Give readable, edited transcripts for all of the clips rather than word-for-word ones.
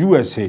USA,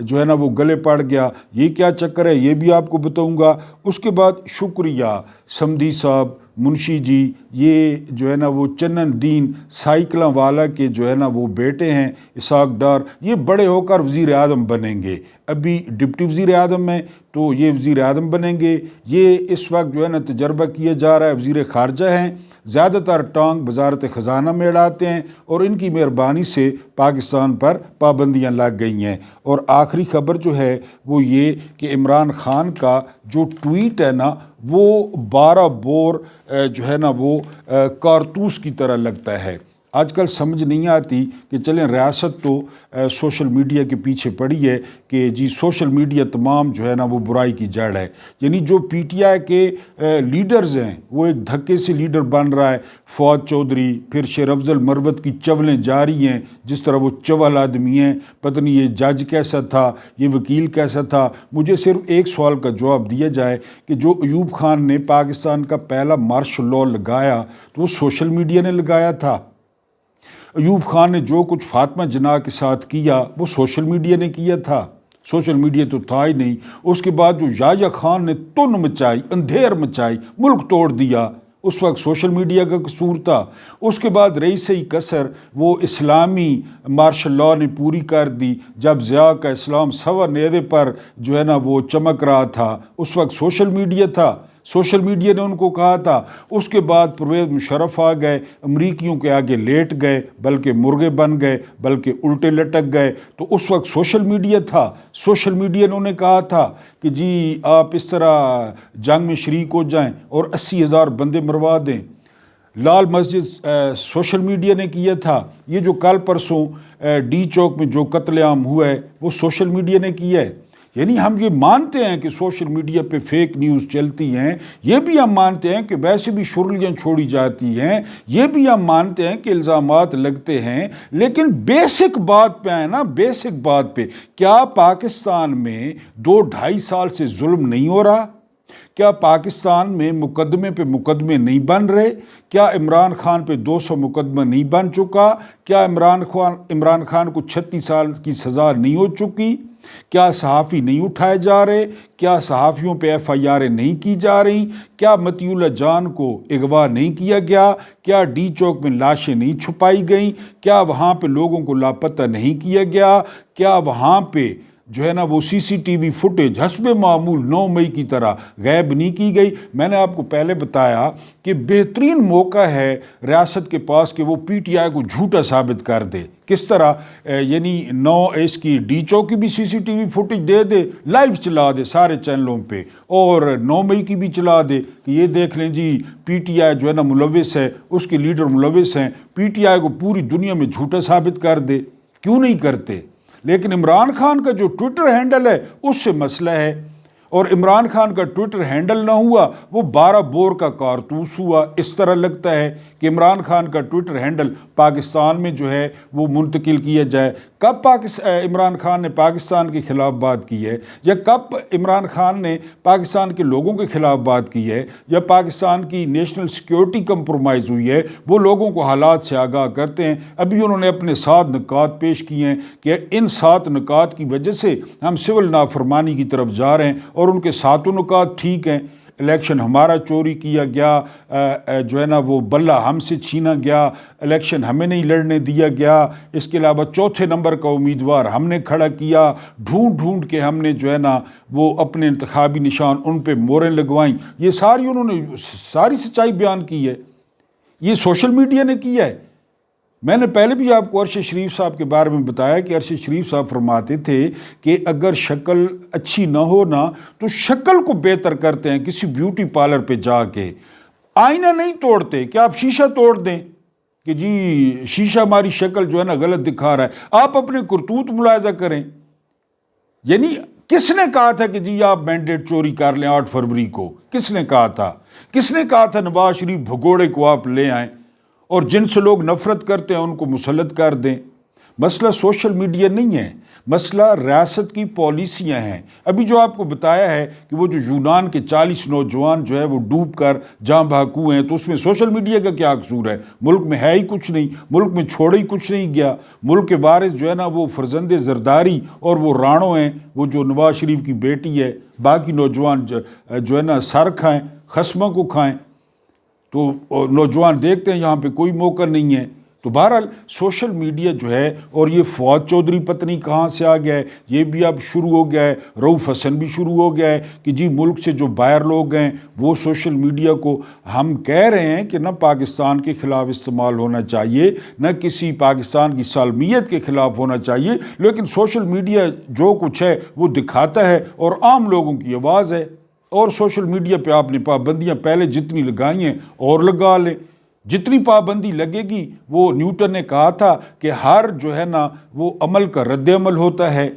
جو ہے نا وہ گلے پڑ گیا، یہ کیا چکر ہے یہ بھی آپ کو بتاؤں گا۔ اس کے بعد شکریہ سمدھی صاحب، منشی جی، یہ جو ہے نا وہ چنن دین سائیکلاں والا کے جو ہے نا وہ بیٹے ہیں اسحاق ڈار، یہ بڑے ہو کر وزیر اعظم بنیں گے، ابھی ڈپٹی وزیر اعظم ہیں تو یہ وزیر اعظم بنیں گے۔ یہ اس وقت جو ہے نا تجربہ کیا جا رہا ہے، وزیر خارجہ ہیں، زیادہ تر ٹانگ وزارت خزانہ میں اڑاتے ہیں اور ان کی مہربانی سے پاکستان پر پابندیاں لگ گئی ہیں۔ اور آخری خبر جو ہے وہ یہ کہ عمران خان کا جو ٹویٹ ہے نا وہ 12 بور جو ہے نا وہ کارتوس کی طرح لگتا ہے۔ آج کل سمجھ نہیں آتی کہ چلیں ریاست تو سوشل میڈیا کے پیچھے پڑی ہے کہ جی سوشل میڈیا تمام جو ہے نا وہ برائی کی جڑ ہے، یعنی جو پی ٹی آئی کے لیڈرز ہیں وہ ایک دھکے سے لیڈر بن رہا ہے، فواد چودھری، پھر شیر افضل مروت کی چولیں جاری ہیں، جس طرح وہ چول آدمی ہیں، پتہ نہیں یہ جج کیسا تھا، یہ وکیل کیسا تھا۔ مجھے صرف ایک سوال کا جواب دیا جائے کہ جو ایوب خان نے پاکستان کا پہلا مارشل لاء لگایا تو وہ سوشل میڈیا نے لگایا تھا؟ ایوب خان نے جو کچھ فاطمہ جناح کے ساتھ کیا وہ سوشل میڈیا نے کیا تھا؟ سوشل میڈیا تو تھا ہی نہیں۔ اس کے بعد جو یحییٰ خان نے تن مچائی، اندھیر مچائی، ملک توڑ دیا، اس وقت سوشل میڈیا کا قصور تھا۔ اس کے بعد رئیس کثر وہ اسلامی مارشل لاء نے پوری کر دی، جب ضیاء کا اسلام سوا نیزے پر جو ہے نا وہ چمک رہا تھا، اس وقت سوشل میڈیا تھا، سوشل میڈیا نے ان کو کہا تھا۔ اس کے بعد پرویز مشرف آ گئے، امریکیوں کے آگے لیٹ گئے، بلکہ مرغے بن گئے، بلکہ الٹے لٹک گئے، تو اس وقت سوشل میڈیا تھا۔ سوشل میڈیا نے انہیں کہا تھا کہ جی آپ اس طرح جنگ میں شریک ہو جائیں اور 80,000 بندے مروا دیں۔ لال مسجد سوشل میڈیا نے کیا تھا۔ یہ جو کل پرسوں ڈی چوک میں جو قتل عام ہوا ہے وہ سوشل میڈیا نے کیا ہے۔ یعنی ہم یہ مانتے ہیں کہ سوشل میڈیا پہ فیک نیوز چلتی ہیں، یہ بھی ہم مانتے ہیں کہ ویسے بھی شرلیاں چھوڑی جاتی ہیں، یہ بھی ہم مانتے ہیں کہ الزامات لگتے ہیں، لیکن بیسک بات پہ آئے نا، بیسک بات پہ، کیا پاکستان میں 2-2.5 سال سے ظلم نہیں ہو رہا؟ کیا پاکستان میں مقدمے پہ مقدمے نہیں بن رہے؟ کیا عمران خان پہ 200 مقدمہ نہیں بن چکا؟ کیا عمران خان کو 36 سال کی سزا نہیں ہو چکی؟ کیا صحافی نہیں اٹھائے جا رہے؟ کیا صحافیوں پہ FIR نہیں کی جا رہی؟ کیا مطیع اللہ جان کو اغوا نہیں کیا گیا؟ کیا ڈی چوک میں لاشیں نہیں چھپائی گئیں؟ کیا وہاں پہ لوگوں کو لاپتہ نہیں کیا گیا؟ کیا وہاں پہ جو ہے نا وہ CCTV فوٹیج حسب معمول 9 مئی کی طرح غائب نہیں کی گئی؟ میں نے آپ کو پہلے بتایا کہ بہترین موقع ہے ریاست کے پاس کہ وہ PTI کو جھوٹا ثابت کر دے۔ کس طرح؟ یعنی 9 اس کی ڈی چوک کی بھی CCTV فوٹیج دے دے، لائیو چلا دے سارے چینلوں پہ، اور 9 مئی کی بھی چلا دے کہ یہ دیکھ لیں جی PTI جو ہے نا ملوث ہے، اس کے لیڈر ملوث ہیں، PTI کو پوری دنیا میں جھوٹا ثابت کر دے۔ کیوں نہیں کرتے؟ لیکن عمران خان کا جو ٹویٹر ہینڈل ہے اس سے مسئلہ ہے، اور عمران خان کا ٹویٹر ہینڈل نہ ہوا، وہ 12 بور کا کارتوس ہوا۔ اس طرح لگتا ہے کہ عمران خان کا ٹویٹر ہینڈل پاکستان میں جو ہے وہ منتقل کیا جائے۔ کب عمران خان نے پاکستان کے خلاف بات کی ہے، یا کب عمران خان نے پاکستان کے لوگوں کے خلاف بات کی ہے، یا پاکستان کی نیشنل سیکیورٹی کمپرومائز ہوئی ہے؟ وہ لوگوں کو حالات سے آگاہ کرتے ہیں۔ ابھی انہوں نے اپنے 7 نکات پیش کیے ہیں کہ ان 7 نکات کی وجہ سے ہم سول نافرمانی کی طرف جا رہے ہیں، اور ان کے 7 نکات ٹھیک ہیں۔ الیکشن ہمارا چوری کیا گیا، جو ہے نا وہ بلہ ہم سے چھینا گیا، الیکشن ہمیں نہیں لڑنے دیا گیا، اس کے علاوہ 4تھے نمبر کا امیدوار ہم نے کھڑا کیا، ڈھونڈ کے ہم نے جو ہے نا وہ اپنے انتخابی نشان ان پہ موریں لگوائیں۔ یہ انہوں نے ساری سچائی بیان کی ہے، یہ سوشل میڈیا نے کیا ہے۔ میں نے پہلے بھی آپ کو ارشد شریف صاحب کے بارے میں بتایا کہ ارشد شریف صاحب فرماتے تھے کہ اگر شکل اچھی نہ ہو نا تو شکل کو بہتر کرتے ہیں کسی بیوٹی پارلر پہ جا کے، آئینہ نہیں توڑتے کہ آپ شیشہ توڑ دیں کہ جی شیشہ ہماری شکل جو ہے نا غلط دکھا رہا ہے۔ آپ اپنے کرتوت ملاحظہ کریں۔ یعنی کس نے کہا تھا کہ جی آپ مینڈیٹ چوری کر لیں 8 فروری کو؟ کس نے کہا تھا؟ کس نے کہا تھا نواز شریف بھگوڑے کو آپ لے آئیں اور جن سے لوگ نفرت کرتے ہیں ان کو مسلط کر دیں؟ مسئلہ سوشل میڈیا نہیں ہے، مسئلہ ریاست کی پالیسیاں ہیں۔ ابھی جو آپ کو بتایا ہے کہ وہ جو یونان کے 40 نوجوان جو ہے وہ ڈوب کر جاں بحق ہوئے ہیں، تو اس میں سوشل میڈیا کا کیا قصور ہے؟ ملک میں ہے ہی کچھ نہیں، ملک میں چھوڑ ہی کچھ نہیں گیا۔ ملک کے وارث جو ہے نا وہ فرزند زرداری اور وہ رانو ہیں، وہ جو نواز شریف کی بیٹی ہے، باقی نوجوان جو ہے نا سر کھائیں، خصموں کو کھائیں، تو نوجوان دیکھتے ہیں یہاں پہ کوئی موقع نہیں ہے۔ تو بہرحال سوشل میڈیا جو ہے، اور یہ فواد چودھری پتہ نہیں کہاں سے آ گیا ہے، یہ بھی اب شروع ہو گیا ہے، رؤف حسن بھی شروع ہو گیا ہے کہ جی ملک سے جو باہر لوگ ہیں وہ سوشل میڈیا کو ہم کہہ رہے ہیں کہ نہ پاکستان کے خلاف استعمال ہونا چاہیے، نہ کسی پاکستان کی سالمیت کے خلاف ہونا چاہیے، لیکن سوشل میڈیا جو کچھ ہے وہ دکھاتا ہے اور عام لوگوں کی آواز ہے۔ اور سوشل میڈیا پہ آپ نے پابندیاں پہلے جتنی لگائی ہیں اور لگا لیں، جتنی پابندی لگے گی، وہ نیوٹن نے کہا تھا کہ ہر جو ہے نا وہ عمل کا رد عمل ہوتا ہے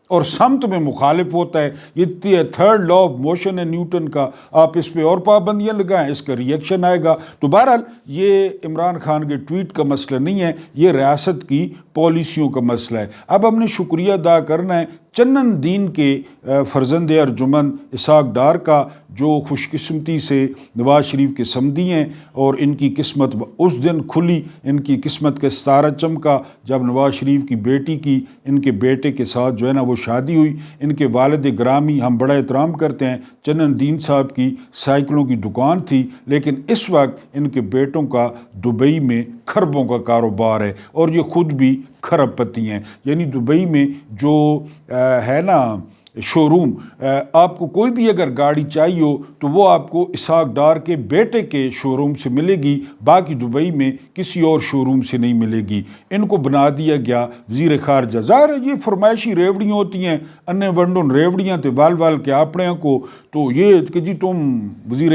اور سمت میں مخالف ہوتا ہے۔ یہ تھرڈ لا آف موشن ہے نیوٹن کا، آپ اس پہ اور پابندیاں لگائیں، اس کا ریئیکشن آئے گا۔ تو بہرحال یہ عمران خان کے ٹویٹ کا مسئلہ نہیں ہے، یہ ریاست کی پالیسیوں کا مسئلہ ہے۔ اب ہم نے شکریہ ادا کرنا ہے چنن دین کے فرزند ارجمن اسحاق ڈار کا، جو خوش قسمتی سے نواز شریف کے سمدی ہیں، اور ان کی قسمت اس دن کھلی، ان کی قسمت کا ستارہ چمکا جب نواز شریف کی بیٹی کی ان کے بیٹے کے ساتھ جو ہے نا وہ شادی ہوئی۔ ان کے والد گرامی ہم بڑا احترام کرتے ہیں، چنن دین صاحب کی سائیکلوں کی دکان تھی، لیکن اس وقت ان کے بیٹوں کا دبئی میں کھربوں کا کاروبار ہے، اور یہ خود بھی کھرب پتی ہیں۔ یعنی دبئی میں جو ہے نا شو روم، آپ کو کوئی بھی اگر گاڑی چاہیے ہو تو وہ آپ کو اسحاق ڈار کے بیٹے کے شو روم سے ملے گی، باقی دبئی میں کسی اور شو روم سے نہیں ملے گی۔ ان کو بنا دیا گیا وزیر خارجہ۔ ظاہر ہے یہ فرمائشی ریوڑیاں ہوتی ہیں، انے ونڈن ریوڑیاں تے وال وال کے اپنے کو، تو یہ کہ جی تم وزیر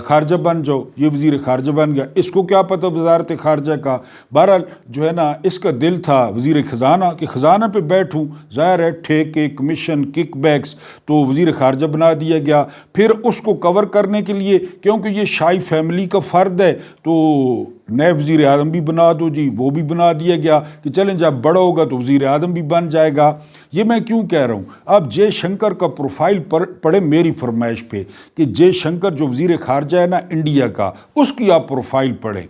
خارجہ بن جاؤ، یہ وزیر خارجہ بن گیا، اس کو کیا پتہ وزارت خارجہ کا۔ بہرحال جو ہے نا اس کا دل تھا وزیر خزانہ کہ خزانہ پہ بیٹھوں، ظاہر ہے ٹھیکے، کمیشن، کک بیکس، تو وزیر خارجہ بنا دیا گیا۔ پھر اس کو کور کرنے کے لیے، کیونکہ یہ شاہی فیملی کا فرد ہے، تو نئے وزیر اعظم بھی بنا دو جی، وہ بھی بنا دیا گیا کہ چلیں جب بڑا ہوگا تو وزیر اعظم بھی بن جائے گا۔ یہ میں کیوں کہہ رہا ہوں؟ آپ جے شنکر کا پروفائل پڑھیں میری فرمائش پہ، کہ جے شنکر جو وزیر خارجہ ہے نا انڈیا کا، اس کی آپ پروفائل پڑھیں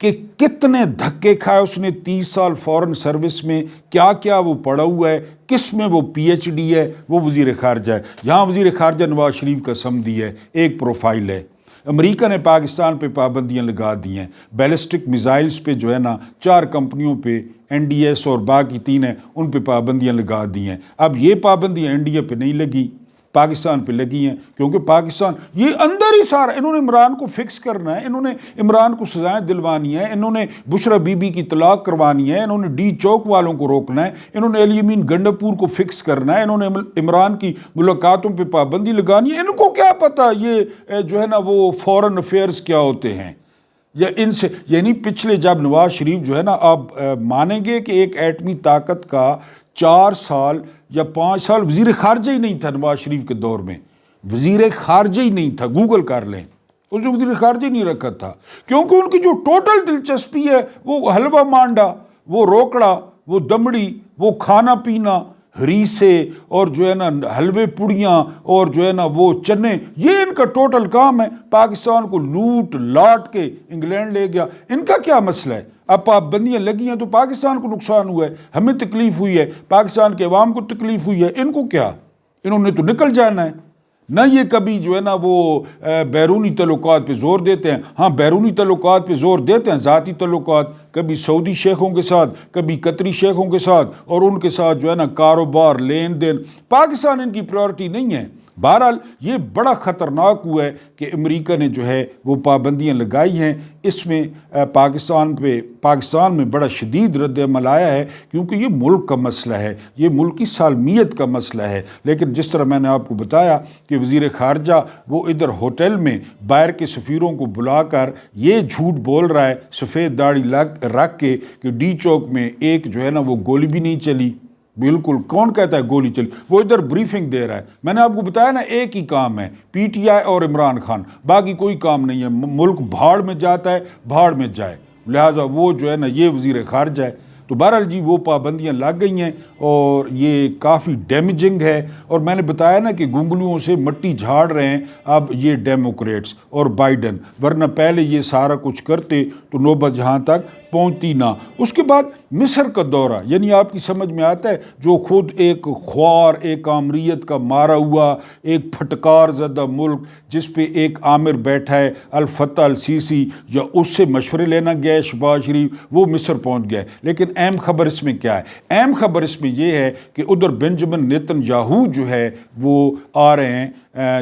کہ کتنے دھکے کھائے اس نے 30 سال فورن سروس میں، کیا کیا وہ پڑھا ہوا ہے، کس میں وہ پی ایچ ڈی ہے، وہ وزیر خارجہ ہے۔ یہاں وزیر خارجہ نواز شریف کا سمدی ہے، ایک پروفائل ہے۔ امریکہ نے پاکستان پہ پابندیاں لگا دی ہیں، بیلسٹک میزائلز پہ جو ہے نا 4 کمپنیوں پہ، این ڈی ایس اور باقی 3 ہیں، ان پہ پابندیاں لگا دی ہیں۔ اب یہ پابندیاں انڈیا پہ نہیں لگی، پاکستان پہ لگی ہیں، کیونکہ پاکستان یہ اندر ہی سارا، انہوں نے عمران کو فکس کرنا ہے، انہوں نے عمران کو سزائیں دلوانی ہیں، انہوں نے بشرا بی بی کی طلاق کروانی ہے، انہوں نے ڈی چوک والوں کو روکنا ہے، انہوں نے علی امین گنڈاپور کو فکس کرنا ہے، انہوں نے عمران کی ملاقاتوں پہ پابندی لگانی ہے۔ ان کو کیا پتہ یہ جو ہے نا وہ فورن افیئرز کیا ہوتے ہیں، یا ان سے، یعنی پچھلے جب نواز شریف جو ہے نا، آپ مانیں گے کہ ایک ایٹمی طاقت کا 4 سال یا 5 سال وزیر خارجہ ہی نہیں تھا نواز شریف کے دور میں، وزیر خارجہ ہی نہیں تھا، گوگل کر لیں، اس نے وزیر خارجہ ہی نہیں رکھا تھا، کیونکہ ان کی جو ٹوٹل دلچسپی ہے وہ حلوہ مانڈا، وہ روکڑا، وہ دمڑی، وہ کھانا پینا، ہریسے، اور جو ہے نا حلوے پوڑیاں، اور جو ہے نا وہ چنے، یہ ان کا ٹوٹل کام ہے۔ پاکستان کو لوٹ لاٹ کے انگلینڈ لے گیا، ان کا کیا مسئلہ ہے؟ اب پابندیاں لگی ہیں تو پاکستان کو نقصان ہوا ہے، ہمیں تکلیف ہوئی ہے، پاکستان کے عوام کو تکلیف ہوئی ہے، ان کو کیا؟ انہوں نے تو نکل جانا ہے۔ نہ یہ کبھی جو ہے نا وہ بیرونی تعلقات پہ زور دیتے ہیں، ہاں بیرونی تعلقات پہ زور دیتے ہیں، ذاتی تعلقات، کبھی سعودی شیخوں کے ساتھ، کبھی قطری شیخوں کے ساتھ، اور ان کے ساتھ جو ہے نا کاروبار، لین دین، پاکستان ان کی پریورٹی نہیں ہے۔ بہرحال یہ بڑا خطرناک ہوا ہے کہ امریکہ نے جو ہے وہ پابندیاں لگائی ہیں، اس میں پاکستان میں بڑا شدید رد عمل آیا ہے، کیونکہ یہ ملک کا مسئلہ ہے، یہ ملک کی سالمیت کا مسئلہ ہے۔ لیکن جس طرح میں نے آپ کو بتایا کہ وزیر خارجہ وہ ادھر ہوٹل میں باہر کے سفیروں کو بلا کر یہ جھوٹ بول رہا ہے سفید داڑھی رکھ کے کہ ڈی چوک میں ایک جو ہے نا وہ گولی بھی نہیں چلی۔ بالکل، کون کہتا ہے گولی چلی؟ وہ ادھر بریفنگ دے رہا ہے۔ میں نے آپ کو بتایا نا ایک ہی کام ہے، پی ٹی آئی اور عمران خان، باقی کوئی کام نہیں ہے۔ ملک بھاڑ میں جاتا ہے، بھاڑ میں جائے، لہٰذا وہ جو ہے نا یہ وزیر خارجہ ہے۔ تو بہرحال جی وہ پابندیاں لگ گئی ہیں اور یہ کافی ڈیمیجنگ ہے، اور میں نے بتایا نا کہ گنگلوؤں سے مٹی جھاڑ رہے ہیں اب یہ ڈیموکریٹس اور بائیڈن، ورنہ پہلے یہ سارا کچھ کرتے تو نوبت جہاں تک پہنچتی نہ۔ اس کے بعد مصر کا دورہ، یعنی آپ کی سمجھ میں آتا ہے جو خود ایک خوار، ایک آمریت کا مارا ہوا، ایک پھٹکار زدہ ملک جس پہ ایک آمر بیٹھا ہے الفتح السیسی، یا اس سے مشورے لینا گیا شہباز شریف، وہ مصر پہنچ گئے۔ لیکن اہم خبر اس میں کیا ہے؟ اہم خبر اس میں یہ ہے کہ ادھر بنجمن نیتن یاہو جو ہے وہ آ رہے ہیں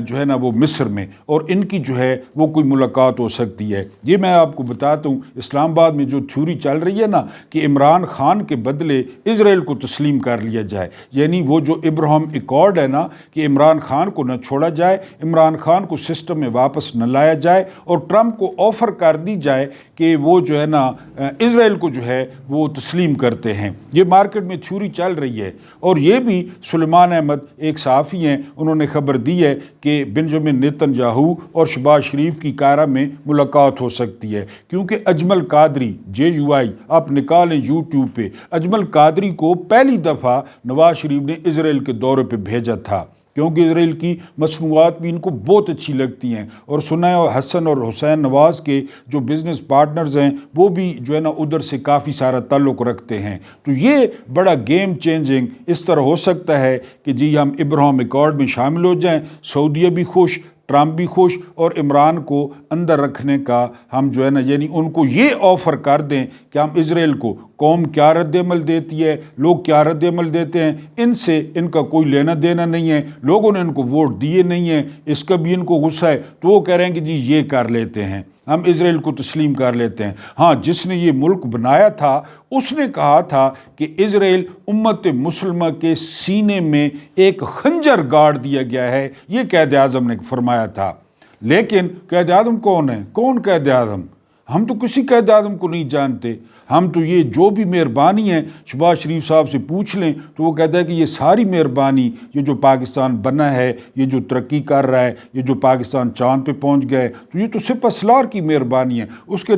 جو ہے نا وہ مصر میں، اور ان کی جو ہے وہ کوئی ملاقات ہو سکتی ہے۔ یہ میں آپ کو بتاتا ہوں، اسلام آباد میں جو تھیوری چل رہی ہے نا کہ عمران خان کے بدلے اسرائیل کو تسلیم کر لیا جائے، یعنی وہ جو ابراہم ایکارڈ ہے نا کہ عمران خان کو نہ چھوڑا جائے، عمران خان کو سسٹم میں واپس نہ لایا جائے، اور ٹرمپ کو آفر کر دی جائے کہ وہ جو ہے نا اسرائیل کو جو ہے وہ تسلیم کرتے ہیں۔ یہ مارکیٹ میں تھیوری چل رہی ہے، اور یہ بھی سلیمان احمد ایک صحافی ہیں، انہوں نے خبر دی ہے کہ بنجمن نیتن یاہو اور شہباز شریف کی قاہرہ میں ملاقات ہو سکتی ہے، کیونکہ اجمل قادری JUI آپ نکالیں یوٹیوب پہ، اجمل قادری کو پہلی دفعہ نواز شریف نے اسرائیل کے دورے پہ بھیجا تھا، کیونکہ اسرائیل کی مصنوعات بھی ان کو بہت اچھی لگتی ہیں، اور سنا ہے حسن اور حسین نواز کے جو بزنس پارٹنرز ہیں وہ بھی جو ہے نا ادھر سے کافی سارا تعلق رکھتے ہیں۔ تو یہ بڑا گیم چینجنگ اس طرح ہو سکتا ہے کہ جی ہم ابراہم ایکارڈ میں شامل ہو جائیں، سعودیہ بھی خوش، ٹرمپ بھی خوش، اور عمران کو اندر رکھنے کا ہم جو ہے نا یعنی ان کو یہ آفر کر دیں کہ ہم اسرائیل کو، قوم کیا رد عمل دیتی ہے، لوگ کیا رد عمل دیتے ہیں، ان سے ان کا کوئی لینا دینا نہیں ہے، لوگوں نے ان کو ووٹ دیے نہیں ہیں، اس کا بھی ان کو غصہ ہے، تو وہ کہہ رہے ہیں کہ جی یہ کر لیتے ہیں، ہم اسرائیل کو تسلیم کر لیتے ہیں۔ ہاں، جس نے یہ ملک بنایا تھا اس نے کہا تھا کہ اسرائیل امت مسلمہ کے سینے میں ایک خنجر گاڑ دیا گیا ہے، یہ قائد اعظم نے فرمایا تھا۔ لیکن قائد اعظم کون ہے؟ کون قائد اعظم؟ ہم تو کسی قائد اعظم کو نہیں جانتے، ہم تو یہ جو بھی مہربانی ہے شہباز شریف صاحب سے پوچھ لیں تو وہ کہتا ہے کہ یہ ساری مہربانی، یہ جو پاکستان بنا ہے، یہ جو ترقی کر رہا ہے، یہ جو پاکستان چاند پہ پہنچ گئے، تو یہ تو سپہ سالار کی مہربانی ہے۔ اس کے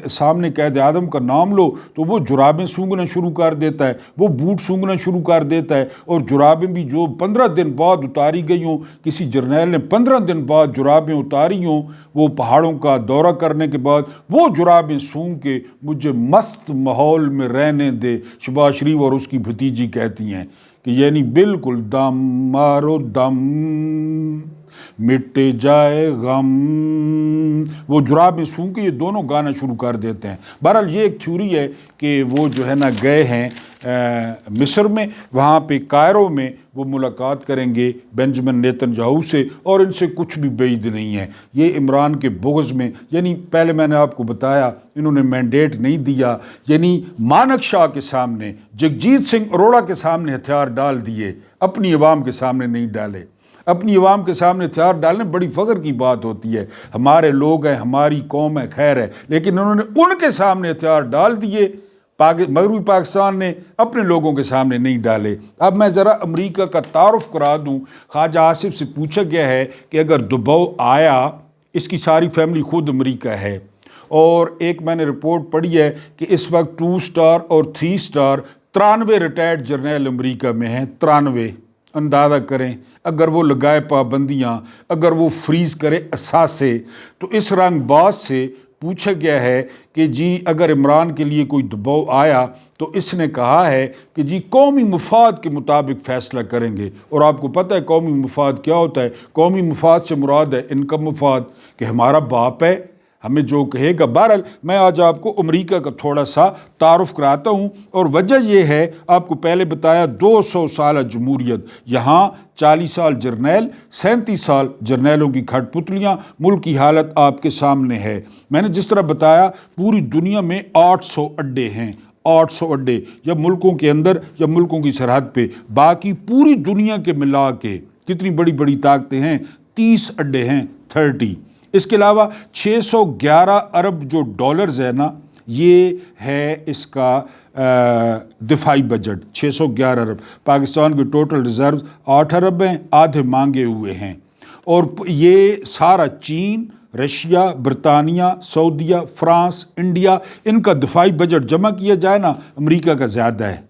سامنے قائد اعظم کا نام لو تو وہ جرابیں سونگنا شروع کر دیتا ہے، وہ بوٹ سونگنا شروع کر دیتا ہے، اور جرابیں بھی جو 15 دن بعد اتاری گئی ہوں، کسی جرنیل نے 15 دن بعد جرابیں اتاری ہوں، وہ پہاڑوں کا دورہ کرنے کے بعد وہ جرابیں سونگ کے مجھے مست ماحول میں رہنے دے، شہباز شریف اور اس کی بھتیجی کہتی ہیں کہ یعنی بالکل دم مارو دم مٹ جائے غم، وہ جرابیں سونگ کے یہ دونوں گانا شروع کر دیتے ہیں۔ بہرحال یہ ایک تھیوری ہے کہ وہ جو ہے نا گئے ہیں مصر میں، وہاں پہ کائرو میں وہ ملاقات کریں گے بنجمن نیتن یاہو سے، اور ان سے کچھ بھی بعید نہیں ہے۔ یہ عمران کے بغض میں، یعنی پہلے میں نے آپ کو بتایا انہوں نے مینڈیٹ نہیں دیا، یعنی مانک شاہ کے سامنے، جگجیت سنگھ اروڑا کے سامنے ہتھیار ڈال دیے، اپنی عوام کے سامنے نہیں ڈالے۔ اپنی عوام کے سامنے ہتھیار ڈالنے بڑی فخر کی بات ہوتی ہے، ہمارے لوگ ہیں، ہماری قوم ہے، خیر ہے، لیکن انہوں نے ان کے سامنے ہتھیار ڈال دیے، مغربی پاکستان نے اپنے لوگوں کے سامنے نہیں ڈالے۔ اب میں ذرا امریکہ کا تعارف کرا دوں۔ خواجہ آصف سے پوچھا گیا ہے کہ اگر دباؤ آیا، اس کی ساری فیملی خود امریکہ ہے، اور ایک میں نے رپورٹ پڑھی ہے کہ اس وقت 2 اسٹار اور 3 اسٹار 93 ریٹائرڈ جرنیل امریکہ میں ہیں، 93۔ اندازہ کریں اگر وہ لگائے پابندیاں، اگر وہ فریز کرے اثاثے، تو اس رنگ باز سے پوچھا گیا ہے کہ جی اگر عمران کے لیے کوئی دباؤ آیا تو اس نے کہا ہے کہ جی قومی مفاد کے مطابق فیصلہ کریں گے۔ اور آپ کو پتہ ہے قومی مفاد کیا ہوتا ہے؟ قومی مفاد سے مراد ہے ان کا مفاد، کہ ہمارا باپ ہے، ہمیں جو کہے گا۔ بہرحال میں آج آپ کو امریکہ کا تھوڑا سا تعارف کراتا ہوں، اور وجہ یہ ہے آپ کو پہلے بتایا 200 سالہ جمہوریت، یہاں 40 سال جرنیل، 37 سال جرنیلوں کی کھٹ پتلیاں، ملک کی حالت آپ کے سامنے ہے۔ میں نے جس طرح بتایا پوری دنیا میں 800 اڈے ہیں، 800 اڈے، یا ملکوں کے اندر یا ملکوں کی سرحد پہ، باقی پوری دنیا کے ملا کے کتنی بڑی بڑی طاقتیں ہیں، 30 اڈے ہیں، 30۔ اس کے علاوہ 611 ارب جو ڈالرز ہے نا، یہ ہے اس کا دفاعی بجٹ، 611 ارب۔ پاکستان کے ٹوٹل ریزروز 8 ارب ہیں، آدھے مانگے ہوئے ہیں، اور یہ سارا چین، رشیا، برطانیہ، سعودیہ، فرانس، انڈیا، ان کا دفاعی بجٹ جمع کیا جائے نا امریکہ کا زیادہ ہے۔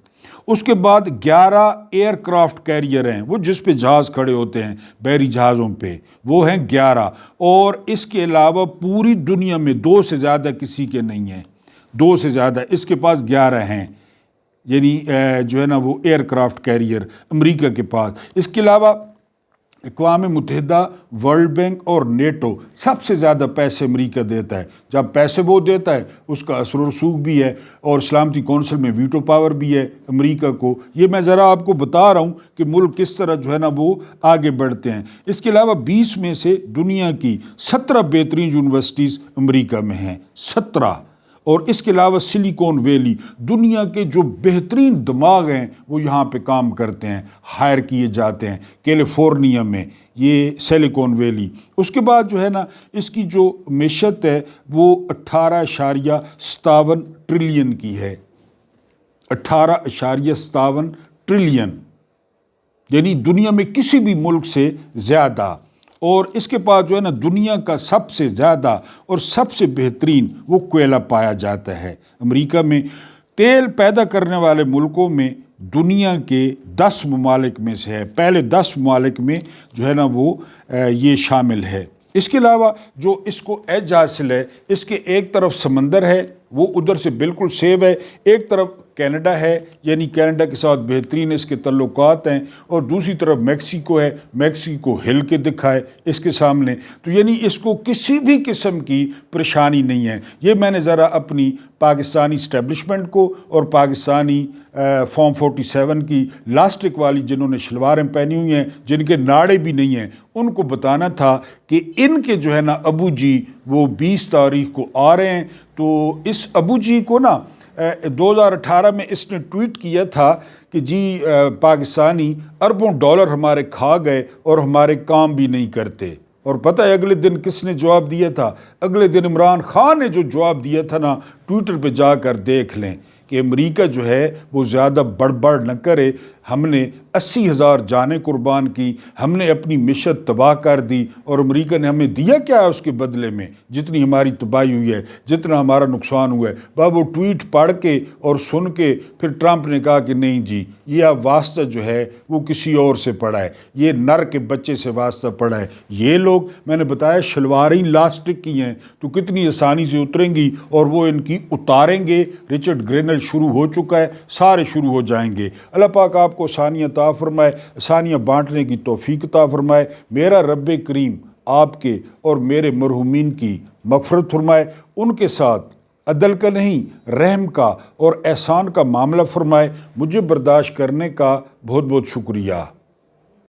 اس کے بعد 11 ایئر کرافٹ کیریئر ہیں، وہ جس پہ جہاز کھڑے ہوتے ہیں بحری جہازوں پہ، وہ ہیں 11، اور اس کے علاوہ پوری دنیا میں 2 سے زیادہ کسی کے نہیں ہیں، 2 سے زیادہ اس کے پاس 11 ہیں، یعنی جو ہے نا وہ ایئر کرافٹ کیریئر امریکہ کے پاس۔ اس کے علاوہ اقوام متحدہ، ورلڈ بینک اور نیٹو سب سے زیادہ پیسے امریکہ دیتا ہے۔ جب پیسے وہ دیتا ہے اس کا اثر و رسوخ بھی ہے، اور سلامتی کونسل میں ویٹو پاور بھی ہے امریکہ کو۔ یہ میں ذرا آپ کو بتا رہا ہوں کہ ملک کس طرح جو ہے نا وہ آگے بڑھتے ہیں۔ اس کے علاوہ 20 میں سے دنیا کی 17 بہترین یونیورسٹیز امریکہ میں ہیں، 17۔ اور اس کے علاوہ سلیکون ویلی، دنیا کے جو بہترین دماغ ہیں وہ یہاں پہ کام کرتے ہیں، ہائر کیے جاتے ہیں کیلیفورنیا میں، یہ سلیکون ویلی۔ اس کے بعد جو ہے نا اس کی جو معیشت ہے وہ 18.57 ٹریلین کی ہے، 18.57 ٹریلین، یعنی دنیا میں کسی بھی ملک سے زیادہ۔ اور اس کے پاس جو ہے نا دنیا کا سب سے زیادہ اور سب سے بہترین وہ کوئلہ پایا جاتا ہے امریکہ میں۔ تیل پیدا کرنے والے ملکوں میں دنیا کے 10 ممالک میں سے ہے، پہلے 10 ممالک میں جو ہے نا وہ یہ شامل ہے۔ اس کے علاوہ جو اس کو ایج حاصل ہے، اس کے ایک طرف سمندر ہے، وہ ادھر سے بالکل سیو ہے، ایک طرف کینیڈا ہے، یعنی کینیڈا کے ساتھ بہترین اس کے تعلقات ہیں، اور دوسری طرف میکسیکو ہے، میکسیکو ہل کے دکھائے اس کے سامنے، تو یعنی اس کو کسی بھی قسم کی پریشانی نہیں ہے۔ یہ میں نے ذرا اپنی پاکستانی اسٹیبلشمنٹ کو اور پاکستانی فارم 47 کی لاسٹک والی جنہوں نے شلواریں پہنی ہوئی ہیں، جن کے ناڑے بھی نہیں ہیں، ان کو بتانا تھا کہ ان کے جو ہے نا ابو جی وہ 20 تاریخ کو آ رہے ہیں۔ تو اس ابو جی کو نا 2018 میں اس نے ٹویٹ کیا تھا کہ جی پاکستانی اربوں ڈالر ہمارے کھا گئے اور ہمارے کام بھی نہیں کرتے۔ اور پتہ ہے اگلے دن کس نے جواب دیا تھا؟ اگلے دن عمران خان نے جو جواب دیا تھا نا، ٹویٹر پہ جا کر دیکھ لیں کہ امریکہ جو ہے وہ زیادہ بڑبڑ نہ کرے، ہم نے 80,000 جانیں قربان کی، ہم نے اپنی معیشت تباہ کر دی، اور امریکہ نے ہمیں دیا کیا ہے اس کے بدلے میں؟ جتنی ہماری تباہی ہوئی ہے، جتنا ہمارا نقصان ہوا ہے۔ وہ ٹویٹ پڑھ کے اور سن کے پھر ٹرمپ نے کہا کہ نہیں جی، یہ واسطہ جو ہے وہ کسی اور سے پڑا ہے، یہ نر کے بچے سے واسطہ پڑا ہے۔ یہ لوگ میں نے بتایا شلواریں لاسٹک کی ہیں تو کتنی آسانی سے اتریں گی، اور وہ ان کی اتاریں گے۔ رچرڈ گرینل شروع ہو چکا ہے، سارے شروع ہو جائیں گے۔ اللہ پاک آپ کو آسانیاں عطا فرمائے، آسانیاں بانٹنے کی توفیق عطا فرمائے۔ میرا رب کریم آپ کے اور میرے مرحومین کی مغفرت فرمائے، ان کے ساتھ عدل کا نہیں رحم کا اور احسان کا معاملہ فرمائے۔ مجھے برداشت کرنے کا بہت بہت شکریہ۔